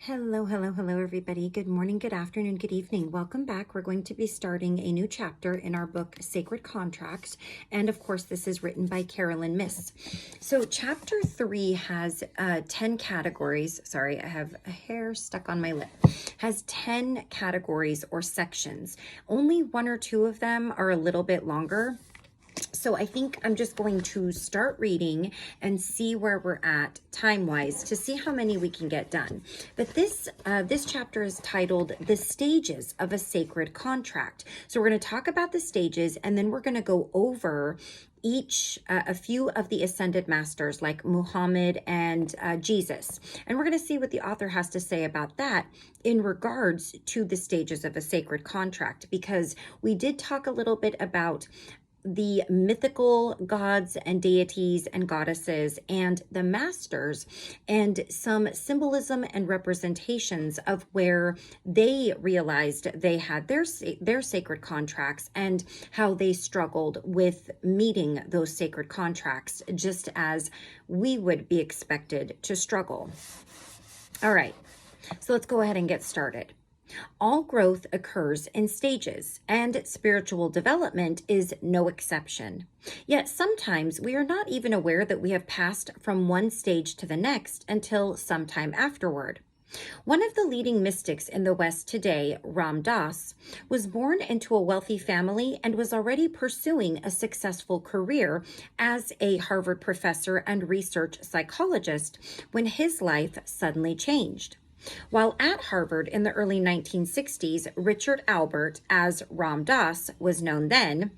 Hello, hello, hello, everybody. Good morning, good afternoon, good evening. Welcome back. We're going to be starting a new chapter in our book, Sacred Contract. And of course, this is written by Myss. So chapter 3 has 10 categories. Sorry, I have a hair stuck on my lip. Has 10 categories or sections. Only one or two of them are a little bit longer. So I think I'm just going to start reading and see where we're at time-wise to see how many we can get done. But this chapter is titled The Stages of a Sacred Contract. So we're going to talk about the stages, and then we're going to go over a few of the ascended masters like Muhammad and Jesus. And we're going to see what the author has to say about that in regards to the stages of a sacred contract, because we did talk a little bit about the mythical gods and deities and goddesses and the masters and some symbolism and representations of where they realized they had their sacred contracts and how they struggled with meeting those sacred contracts, just as we would be expected to struggle. All right, so let's go ahead and get started. All growth occurs in stages, and spiritual development is no exception. Yet sometimes we are not even aware that we have passed from one stage to the next until sometime afterward. One of the leading mystics in the West today, Ram Dass, was born into a wealthy family and was already pursuing a successful career as a Harvard professor and research psychologist when his life suddenly changed. While at Harvard in the early 1960s, Richard Albert, as Ram Dass was known then,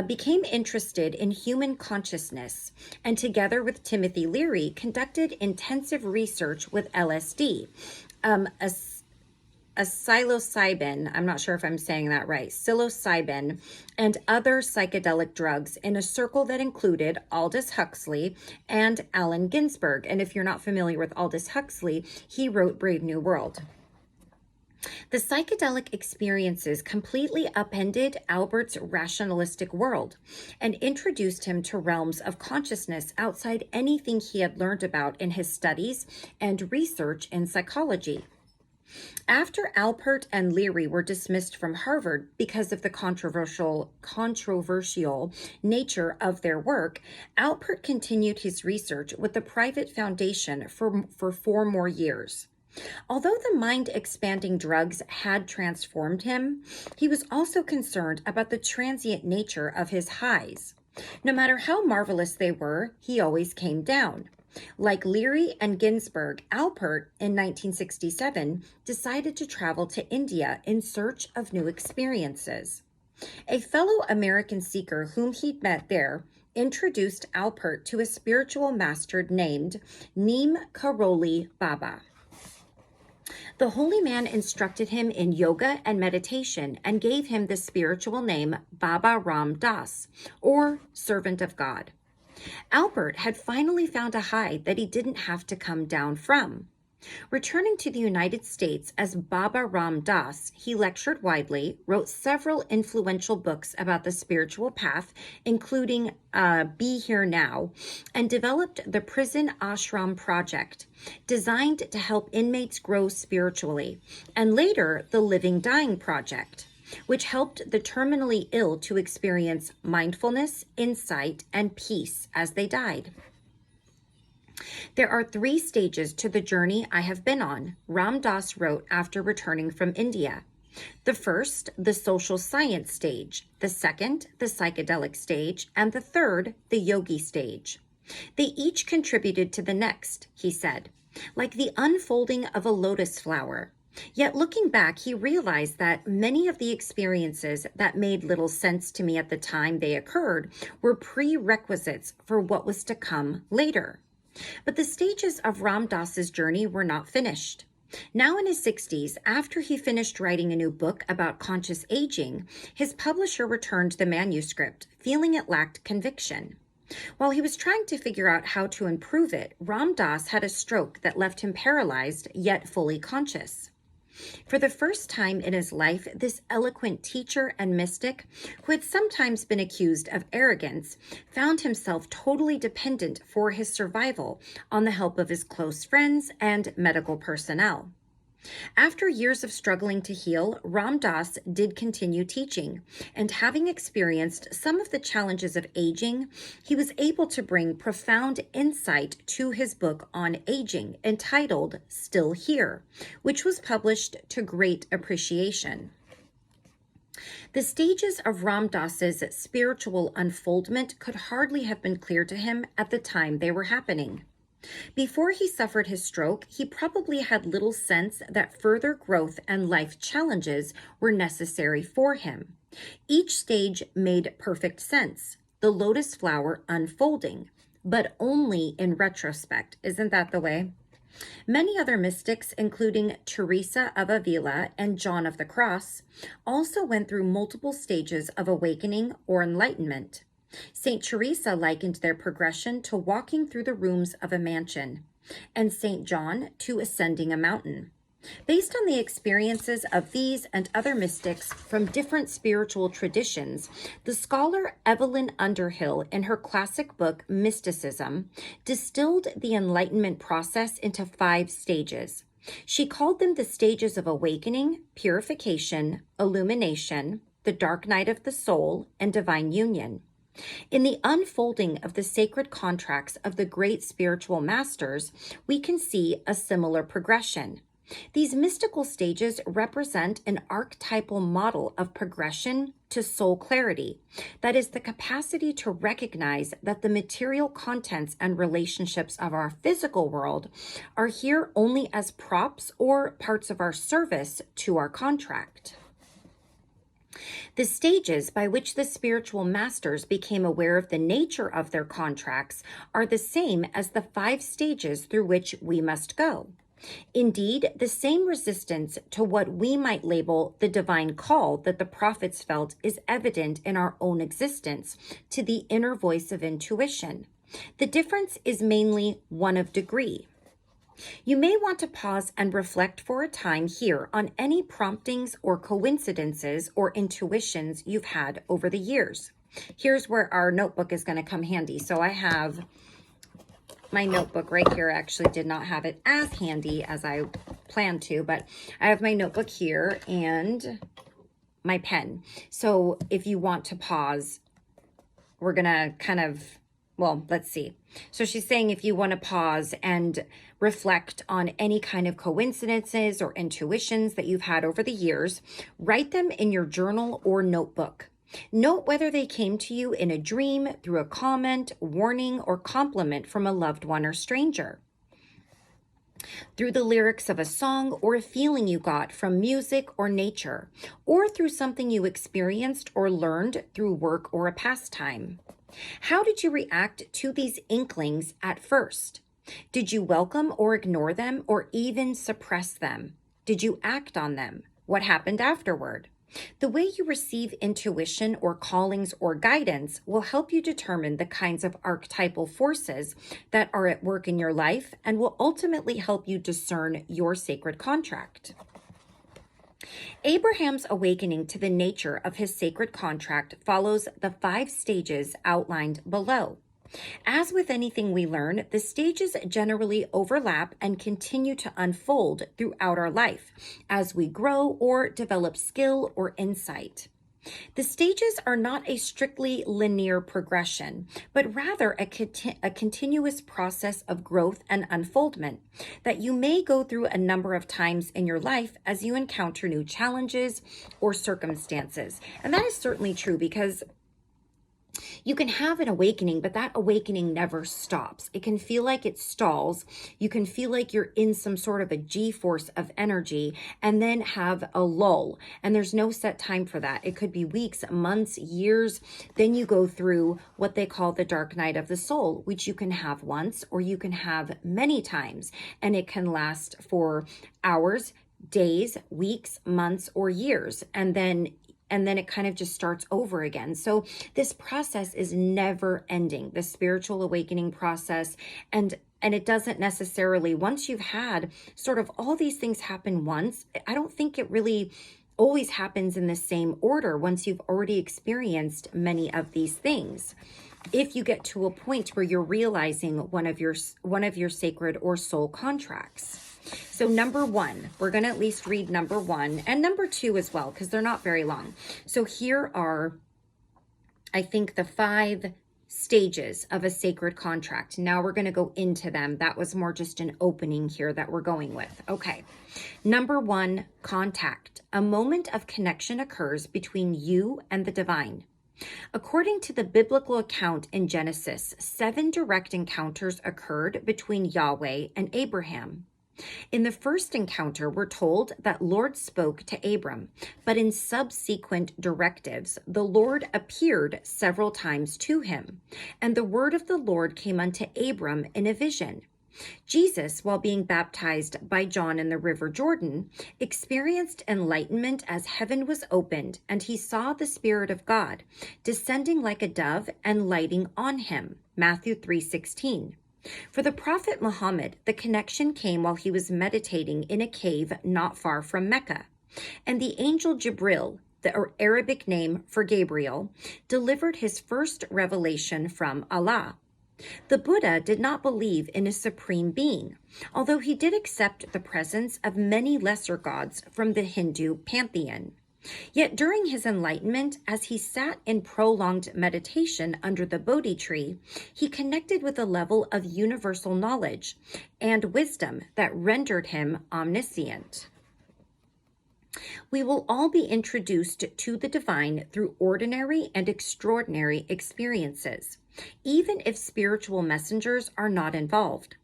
became interested in human consciousness and together with Timothy Leary conducted intensive research with LSD, a psilocybin, I'm not sure if I'm saying that right, psilocybin, and other psychedelic drugs in a circle that included Aldous Huxley and Allen Ginsberg. And if you're not familiar with Aldous Huxley, he wrote Brave New World. The psychedelic experiences completely upended Albert's rationalistic world and introduced him to realms of consciousness outside anything he had learned about in his studies and research in psychology. After Alpert and Leary were dismissed from Harvard because of the controversial nature of their work, Alpert continued his research with a private foundation for 4 more years. Although the mind-expanding drugs had transformed him, he was also concerned about the transient nature of his highs. No matter how marvelous they were, he always came down. Like Leary and Ginsberg, Alpert, in 1967, decided to travel to India in search of new experiences. A fellow American seeker whom he'd met there introduced Alpert to a spiritual master named Neem Karoli Baba. The holy man instructed him in yoga and meditation and gave him the spiritual name Baba Ram Dass, or Servant of God. Albert had finally found a high that he didn't have to come down from. Returning to the United States as Baba Ram Dass, he lectured widely, wrote several influential books about the spiritual path, including Be Here Now, and developed the Prison Ashram Project, designed to help inmates grow spiritually, and later the Living Dying Project, which helped the terminally ill to experience mindfulness, insight, and peace as they died. There are 3 stages to the journey I have been on, Ram Dass wrote after returning from India. The first, the social science stage, the second, the psychedelic stage, and the third, the yogi stage. They each contributed to the next, he said, like the unfolding of a lotus flower. Yet looking back, he realized that many of the experiences that made little sense to me at the time they occurred were prerequisites for what was to come later. But the stages of Ram Dass's journey were not finished. Now in his 60s, after he finished writing a new book about conscious aging, his publisher returned the manuscript, feeling it lacked conviction. While he was trying to figure out how to improve it, Ram Dass had a stroke that left him paralyzed yet fully conscious. For the first time in his life, this eloquent teacher and mystic, who had sometimes been accused of arrogance, found himself totally dependent for his survival on the help of his close friends and medical personnel. After years of struggling to heal, Ram Dass did continue teaching, and having experienced some of the challenges of aging, he was able to bring profound insight to his book on aging entitled Still Here, which was published to great appreciation. The stages of Ram Dass's spiritual unfoldment could hardly have been clear to him at the time they were happening. Before he suffered his stroke, he probably had little sense that further growth and life challenges were necessary for him. Each stage made perfect sense, the lotus flower unfolding, but only in retrospect. Isn't that the way? Many other mystics, including Teresa of Avila and John of the Cross, also went through multiple stages of awakening or enlightenment. St. Teresa likened their progression to walking through the rooms of a mansion, and St. John to ascending a mountain. Based on the experiences of these and other mystics from different spiritual traditions, the scholar Evelyn Underhill, in her classic book Mysticism, distilled the enlightenment process into 5 stages. She called them the stages of awakening, purification, illumination, the dark night of the soul, and divine union. In the unfolding of the sacred contracts of the great spiritual masters, we can see a similar progression. These mystical stages represent an archetypal model of progression to soul clarity, that is, the capacity to recognize that the material contents and relationships of our physical world are here only as props or parts of our service to our contract. The stages by which the spiritual masters became aware of the nature of their contracts are the same as the 5 stages through which we must go. Indeed, the same resistance to what we might label the divine call that the prophets felt is evident in our own existence to the inner voice of intuition. The difference is mainly one of degree. You may want to pause and reflect for a time here on any promptings or coincidences or intuitions you've had over the years. Here's where our notebook is going to come handy. So I have my notebook right here. I actually did not have it as handy as I planned to, but I have my notebook here and my pen. So if you want to pause, we're going to kind of, well, let's see. So she's saying if you want to pause and reflect on any kind of coincidences or intuitions that you've had over the years, write them in your journal or notebook. Note whether they came to you in a dream, through a comment, warning, or compliment from a loved one or stranger, through the lyrics of a song or a feeling you got from music or nature, or through something you experienced or learned through work or a pastime. How did you react to these inklings at first? Did you welcome or ignore them or even suppress them? Did you act on them? What happened afterward? The way you receive intuition or callings or guidance will help you determine the kinds of archetypal forces that are at work in your life and will ultimately help you discern your sacred contract. Abraham's awakening to the nature of his sacred contract follows the 5 stages outlined below. As with anything we learn, the stages generally overlap and continue to unfold throughout our life as we grow or develop skill or insight. The stages are not a strictly linear progression, but rather a continuous process of growth and unfoldment that you may go through a number of times in your life as you encounter new challenges or circumstances. And that is certainly true because you can have an awakening, but that awakening never stops. It can feel like it stalls. You can feel like you're in some sort of a G-force of energy and then have a lull. And there's no set time for that. It could be weeks, months, years. Then you go through what they call the dark night of the soul, which you can have once or you can have many times. And it can last for hours, days, weeks, months, or years. And then it kind of just starts over again. So this process is never ending, the spiritual awakening process. And it doesn't necessarily, once you've had sort of all these things happen once, I don't think it really always happens in the same order once you've already experienced many of these things. If you get to a point where you're realizing one of your sacred or soul contracts. So number 1, we're going to at least read number 1 and number 2 as well, because they're not very long. So here are, I think, the 5 stages of a sacred contract. Now we're going to go into them. That was more just an opening here that we're going with. Okay. Number 1, contact. A moment of connection occurs between you and the divine. According to the biblical account in Genesis, 7 direct encounters occurred between Yahweh and Abraham. In the first encounter, we're told that Lord spoke to Abram, but in subsequent directives, the Lord appeared several times to him, and the word of the Lord came unto Abram in a vision. Jesus, while being baptized by John in the river Jordan, experienced enlightenment as heaven was opened, and he saw the Spirit of God descending like a dove and lighting on him. Matthew 3:16. For the prophet Muhammad, the connection came while he was meditating in a cave not far from Mecca, and the angel Jibril, the Arabic name for Gabriel, delivered his first revelation from Allah. The Buddha did not believe in a supreme being, although he did accept the presence of many lesser gods from the Hindu pantheon. Yet during his enlightenment, as he sat in prolonged meditation under the Bodhi tree, he connected with a level of universal knowledge and wisdom that rendered him omniscient. We will all be introduced to the divine through ordinary and extraordinary experiences, even if spiritual messengers are not involved.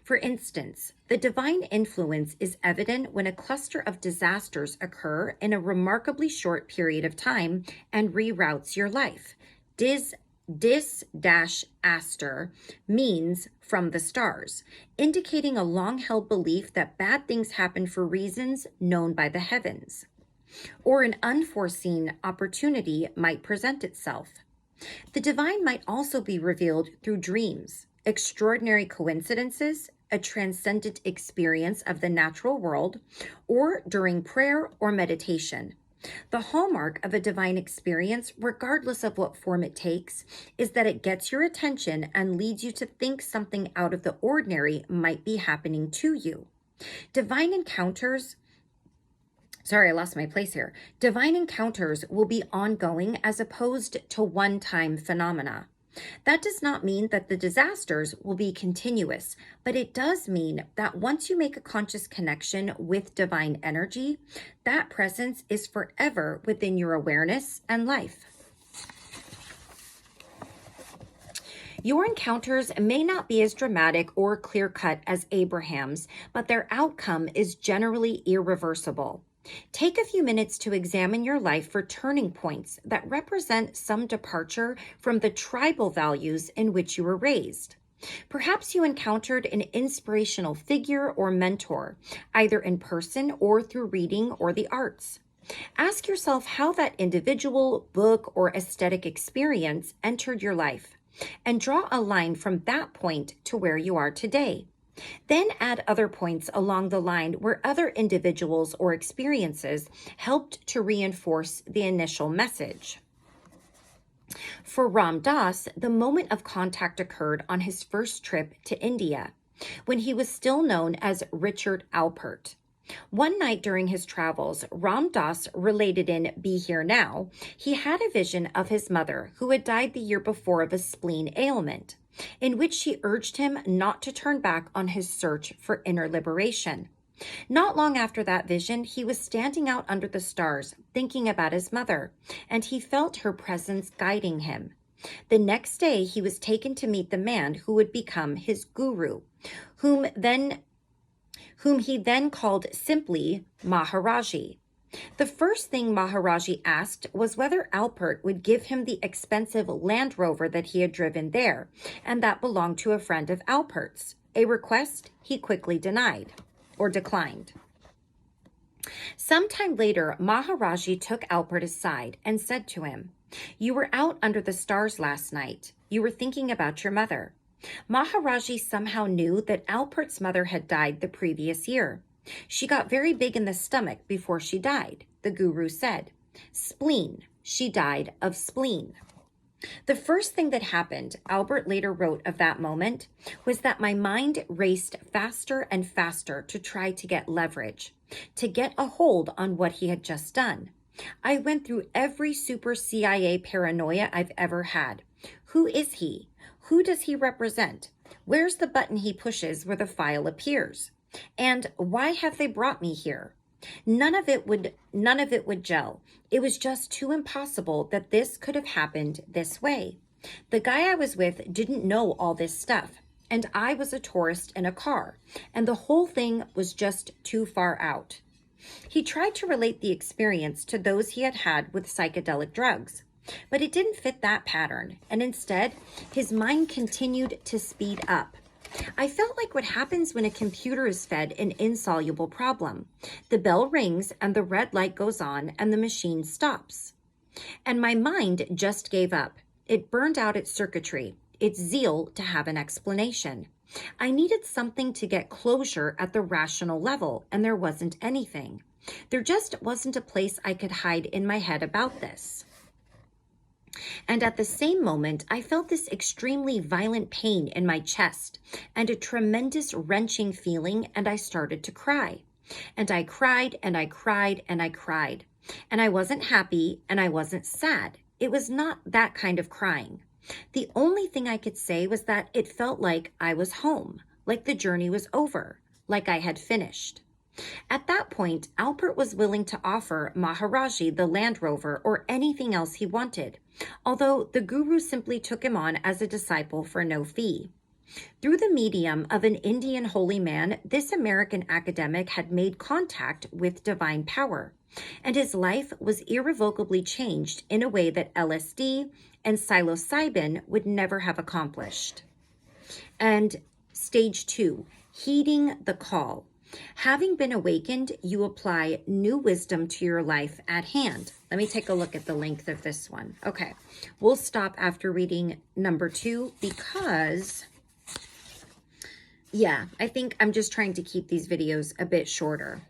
For instance, the divine influence is evident when a cluster of disasters occur in a remarkably short period of time and reroutes your life. Dis-aster means from the stars, indicating a long-held belief that bad things happen for reasons known by the heavens, or an unforeseen opportunity might present itself. The divine might also be revealed through dreams, extraordinary coincidences, a transcendent experience of the natural world, or during prayer or meditation. The hallmark of a divine experience, regardless of what form it takes, is that it gets your attention and leads you to think something out of the ordinary might be happening to you. Divine encounters will be ongoing as opposed to one-time phenomena. That does not mean that the disasters will be continuous, but it does mean that once you make a conscious connection with divine energy, that presence is forever within your awareness and life. Your encounters may not be as dramatic or clear-cut as Abraham's, but their outcome is generally irreversible. Take a few minutes to examine your life for turning points that represent some departure from the tribal values in which you were raised. Perhaps you encountered an inspirational figure or mentor, either in person or through reading or the arts. Ask yourself how that individual, book, or aesthetic experience entered your life, and draw a line from that point to where you are today. Then add other points along the line where other individuals or experiences helped to reinforce the initial message. For Ram Dass, the moment of contact occurred on his first trip to India, when he was still known as Richard Alpert. One night during his travels, Ram Dass related in Be Here Now, he had a vision of his mother, who had died the year before of a spleen ailment, in which she urged him not to turn back on his search for inner liberation. Not long after that vision, he was standing out under the stars, thinking about his mother, and he felt her presence guiding him. The next day, he was taken to meet the man who would become his guru, whom he then called simply Maharaji. The first thing Maharaji asked was whether Alpert would give him the expensive Land Rover that he had driven there, and that belonged to a friend of Alpert's, a request he quickly declined. Sometime later, Maharaji took Alpert aside and said to him, "You were out under the stars last night. You were thinking about your mother." Maharaji somehow knew that Alpert's mother had died the previous year. "She got very big in the stomach before she died," the guru said. "Spleen. She died of spleen." The first thing that happened, Albert later wrote of that moment, was that my mind raced faster and faster to try to get leverage, to get a hold on what he had just done. I went through every super CIA paranoia I've ever had. Who is he? Who does he represent? Where's the button he pushes where the file appears? And why have they brought me here? None of it would gel. It was just too impossible that this could have happened this way. The guy I was with didn't know all this stuff, and I was a tourist in a car, and the whole thing was just too far out. He tried to relate the experience to those he had had with psychedelic drugs, but it didn't fit that pattern, and instead, his mind continued to speed up. I felt like what happens when a computer is fed an insoluble problem. The bell rings and the red light goes on and the machine stops. And my mind just gave up. It burned out its circuitry, its zeal to have an explanation. I needed something to get closure at the rational level, and there wasn't anything. There just wasn't a place I could hide in my head about this. And at the same moment, I felt this extremely violent pain in my chest and a tremendous wrenching feeling, and I started to cry. And I cried and I cried and I cried. And I wasn't happy and I wasn't sad. It was not that kind of crying. The only thing I could say was that it felt like I was home, like the journey was over, like I had finished. At that point, Albert was willing to offer Maharaji the Land Rover or anything else he wanted, although the guru simply took him on as a disciple for no fee. Through the medium of an Indian holy man, this American academic had made contact with divine power, and his life was irrevocably changed in a way that LSD and psilocybin would never have accomplished. And stage 2, heeding the call. Having been awakened, you apply new wisdom to your life at hand. Let me take a look at the length of this one. Okay, we'll stop after reading number 2 because, I think I'm just trying to keep these videos a bit shorter.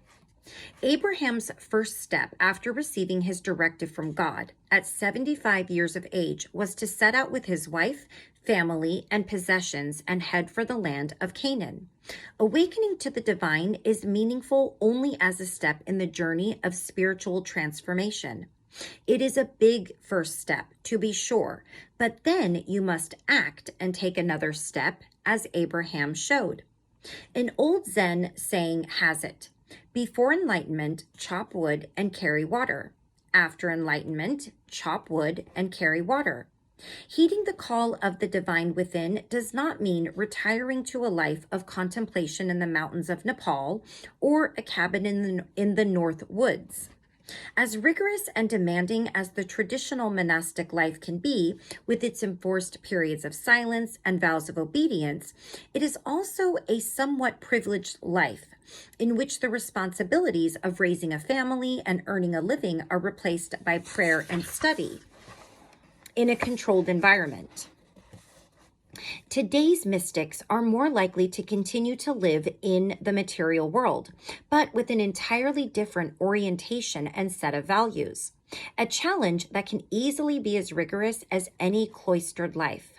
Abraham's first step after receiving his directive from God at 75 years of age was to set out with his wife, family, and possessions and head for the land of Canaan. Awakening to the divine is meaningful only as a step in the journey of spiritual transformation. It is a big first step, to be sure, but then you must act and take another step, as Abraham showed. An old Zen saying has it: before enlightenment, chop wood and carry water. After enlightenment, chop wood and carry water. Heeding the call of the divine within does not mean retiring to a life of contemplation in the mountains of Nepal or a cabin in the North Woods. As rigorous and demanding as the traditional monastic life can be, with its enforced periods of silence and vows of obedience, it is also a somewhat privileged life, in which the responsibilities of raising a family and earning a living are replaced by prayer and study in a controlled environment. Today's mystics are more likely to continue to live in the material world, but with an entirely different orientation and set of values, a challenge that can easily be as rigorous as any cloistered life.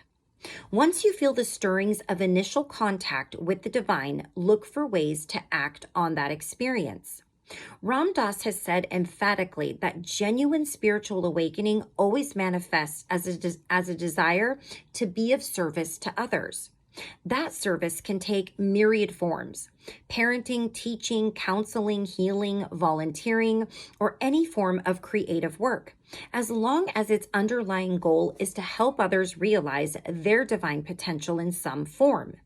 Once you feel the stirrings of initial contact with the divine, look for ways to act on that experience. Ram Dass has said emphatically that genuine spiritual awakening always manifests as a desire to be of service to others. That service can take myriad forms: parenting, teaching, counseling, healing, volunteering, or any form of creative work, as long as its underlying goal is to help others realize their divine potential in some form.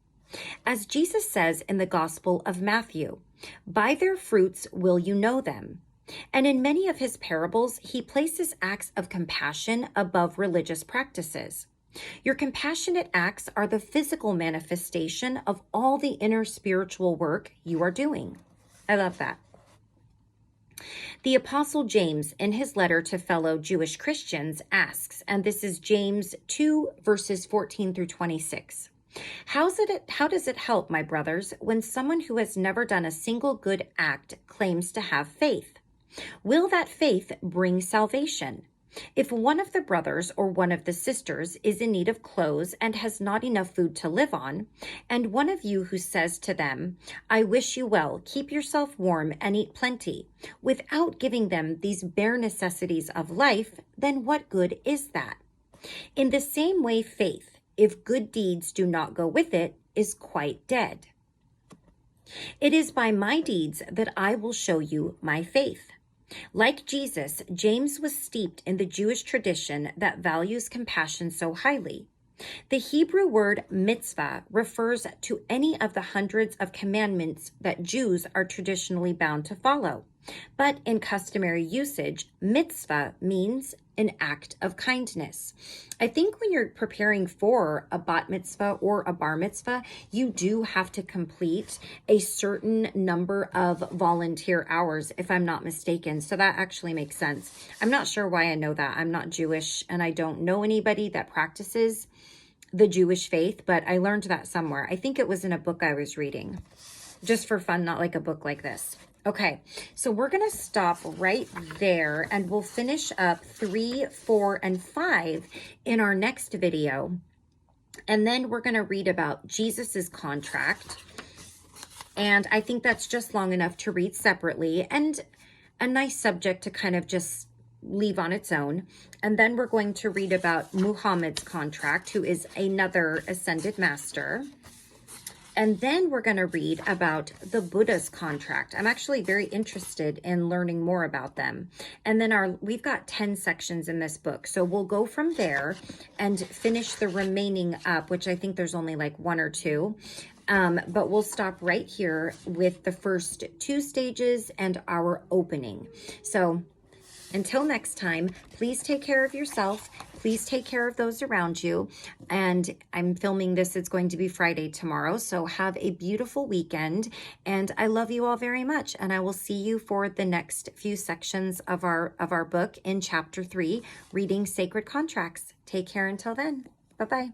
As Jesus says in the Gospel of Matthew, "By their fruits will you know them." And in many of his parables, he places acts of compassion above religious practices. Your compassionate acts are the physical manifestation of all the inner spiritual work you are doing. I love that. The Apostle James, in his letter to fellow Jewish Christians, asks, and this is James 2, verses 14 through 26, How does it help, my brothers, when someone who has never done a single good act claims to have faith? Will that faith bring salvation? If one of the brothers or one of the sisters is in need of clothes and has not enough food to live on, and one of you who says to them, I wish you well, keep yourself warm and eat plenty, without giving them these bare necessities of life, then what good is that? In the same way, faith, if good deeds do not go with it, is quite dead. It is by my deeds that I will show you my faith. Like Jesus, James was steeped in the Jewish tradition that values compassion so highly. The Hebrew word mitzvah refers to any of the hundreds of commandments that Jews are traditionally bound to follow. But in customary usage, mitzvah means an act of kindness. I think when you're preparing for a bat mitzvah or a bar mitzvah, you do have to complete a certain number of volunteer hours, if I'm not mistaken. So that actually makes sense. I'm not sure why I know that. I'm not Jewish and I don't know anybody that practices the Jewish faith, but I learned that somewhere. I think it was in a book I was reading, just for fun, not like a book like this. Okay, so we're going to stop right there and we'll finish up 3, 4, and 5 in our next video. And then we're going to read about Jesus's contract. And I think that's just long enough to read separately and a nice subject to kind of just leave on its own. And then we're going to read about Muhammad's contract, who is another ascended master. And then we're going to read about the Buddha's contract. I'm actually very interested in learning more about them. And then we've got 10 sections in this book. So we'll go from there and finish the remaining up, which I think there's only like 1 or 2. But we'll stop right here with the first 2 stages and our opening. So until next time, please take care of yourself. Please take care of those around you. And I'm filming this. It's going to be Friday tomorrow. So have a beautiful weekend. And I love you all very much. And I will see you for the next few sections of our book in chapter 3, Reading Sacred Contracts. Take care until then. Bye-bye.